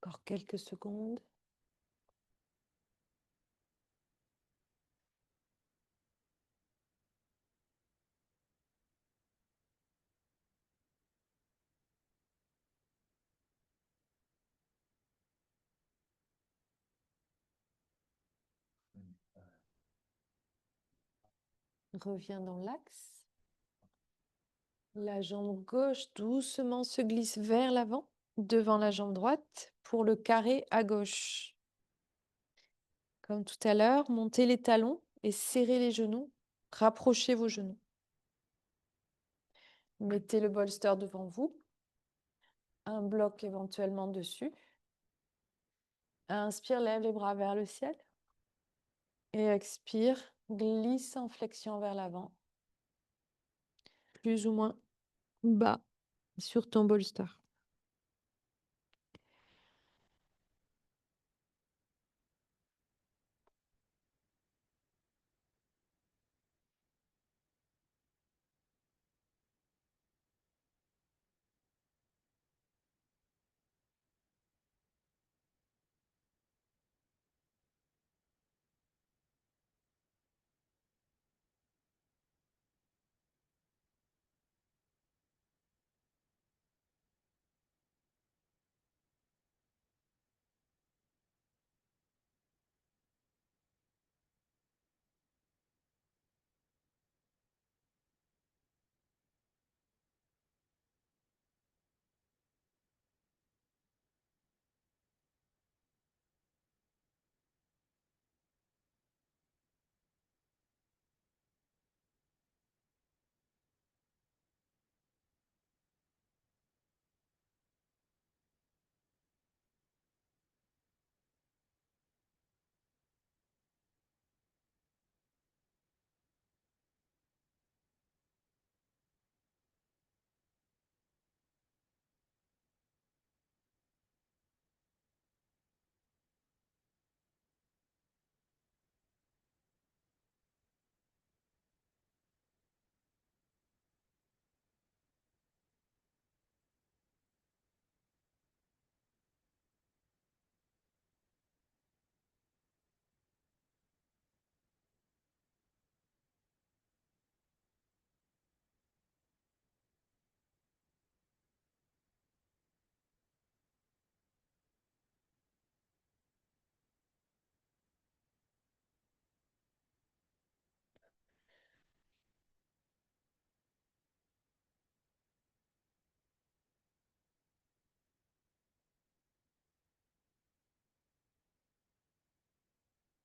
Encore quelques secondes. Reviens dans l'axe. La jambe gauche doucement se glisse vers l'avant, devant la jambe droite, pour le carré à gauche. Comme tout à l'heure, montez les talons et serrez les genoux. Rapprochez vos genoux. Mettez le bolster devant vous. Un bloc éventuellement dessus. Inspire, lève les bras vers le ciel. Et expire, glisse en flexion vers l'avant. Plus ou moins bas sur ton bolster.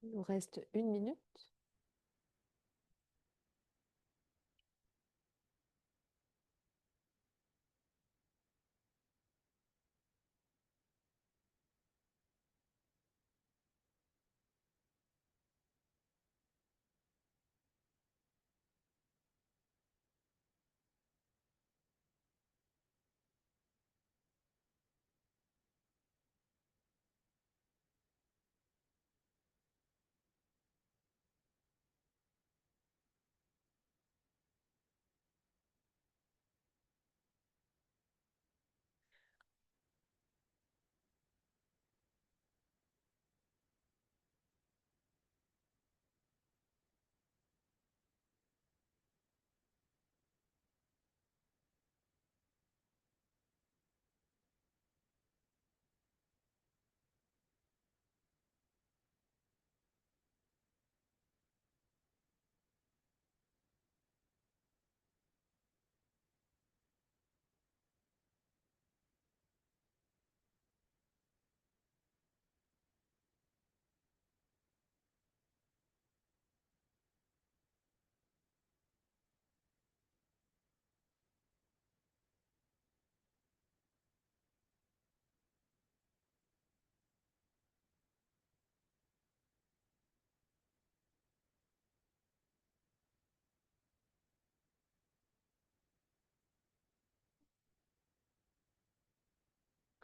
Il nous reste 1 minute.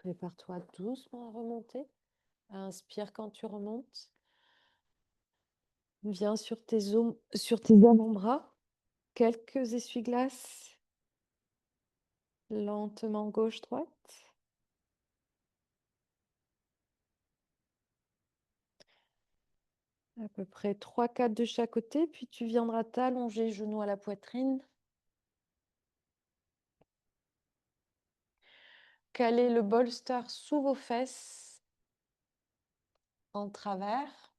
Prépare-toi doucement à remonter. Inspire quand tu remontes. Viens sur tes avant-bras. Quelques essuie-glaces. Lentement gauche-droite. À peu près 3-4 de chaque côté. Puis tu viendras t'allonger, genou à la poitrine. Calez le bolster sous vos fesses. En travers.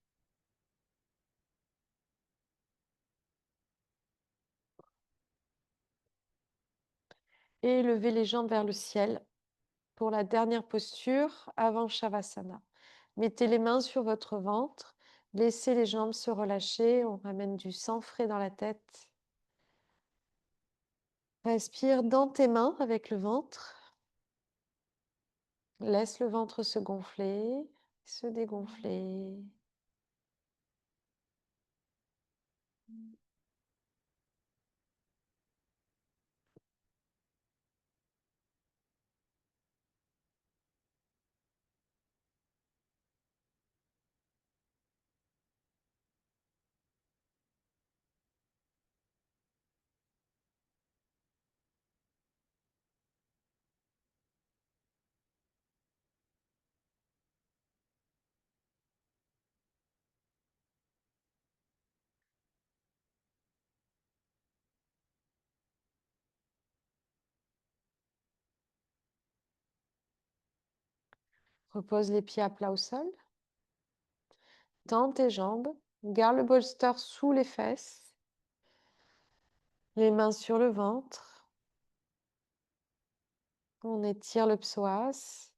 Et levez les jambes vers le ciel pour la dernière posture avant Shavasana. Mettez les mains sur votre ventre, laissez les jambes se relâcher, on ramène du sang frais dans la tête. Respire dans tes mains avec le ventre. Laisse le ventre se gonfler, se dégonfler. Repose les pieds à plat au sol. Tends tes jambes. Garde le bolster sous les fesses. Les mains sur le ventre. On étire le psoas.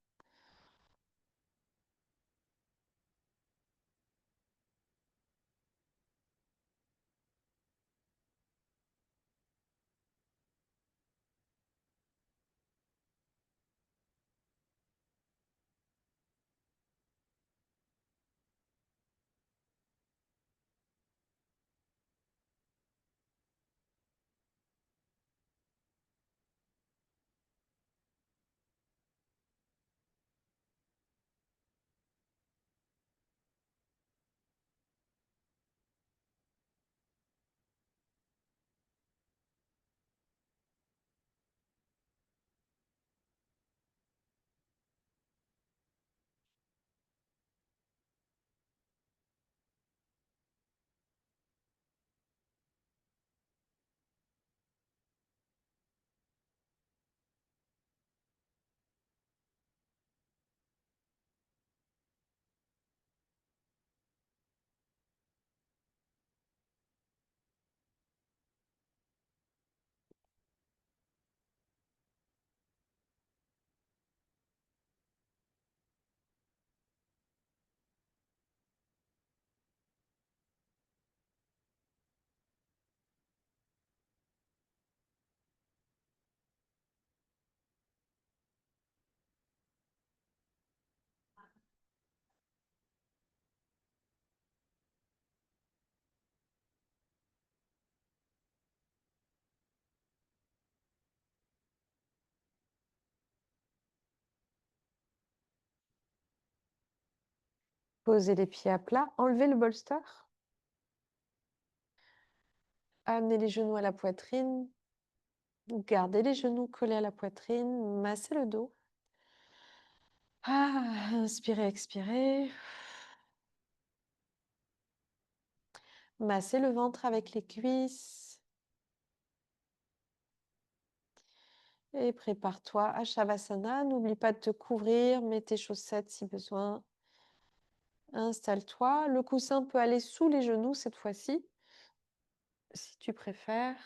Posez les pieds à plat. Enlevez le bolster. Amenez les genoux à la poitrine. Gardez les genoux collés à la poitrine. Massez le dos. Inspirez, expirez. Massez le ventre avec les cuisses. Et prépare-toi à Shavasana. N'oublie pas de te couvrir. Mets tes chaussettes si besoin. Installe-toi. Le coussin peut aller sous les genoux cette fois-ci, si tu préfères.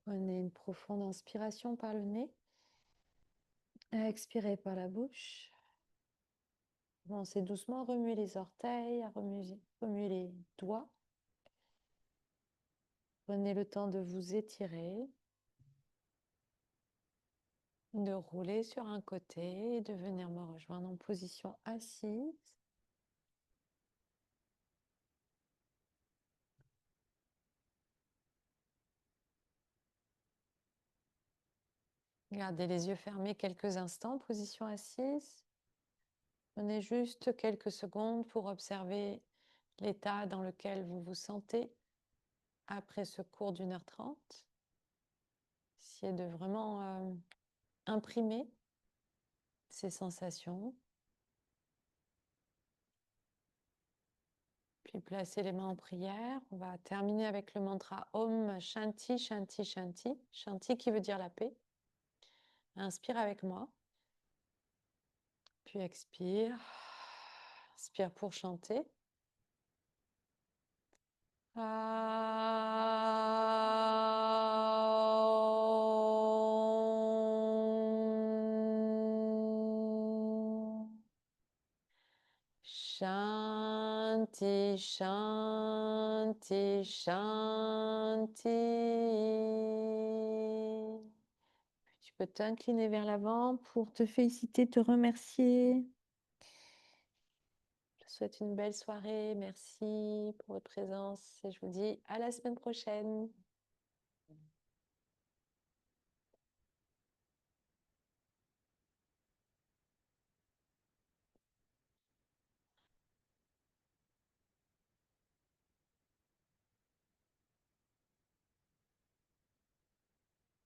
Prenez une profonde inspiration par le nez. Expirez par la bouche. Commencez doucement à remuer les orteils, à remuer les doigts. Prenez le temps de vous étirer, de rouler sur un côté et de venir me rejoindre en position assise. Gardez les yeux fermés quelques instants, position assise. Prenez juste quelques secondes pour observer l'état dans lequel vous vous sentez après ce cours d'1h30. Essayez de vraiment imprimer ces sensations. Puis placez les mains en prière. On va terminer avec le mantra Om Shanti Shanti Shanti. Shanti qui veut dire la paix. Inspire avec moi. Puis expire. Inspire pour chanter. Shanti, Shanti, Shanti. Tu peux t'incliner vers l'avant pour te féliciter, te remercier. Je te souhaite une belle soirée. Merci pour votre présence et je vous dis à la semaine prochaine.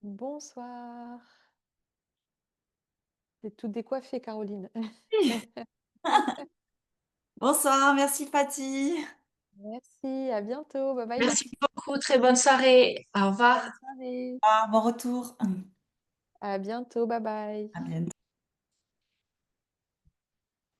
Bonsoir. T'es tout décoiffée, Caroline. Bonsoir, merci Fatih. Merci, à bientôt. Bye bye, Merci Mathilde. beaucoup, très bonne soirée. Au revoir. Bonne soirée. Bon retour. À bientôt, bye bye. À bientôt.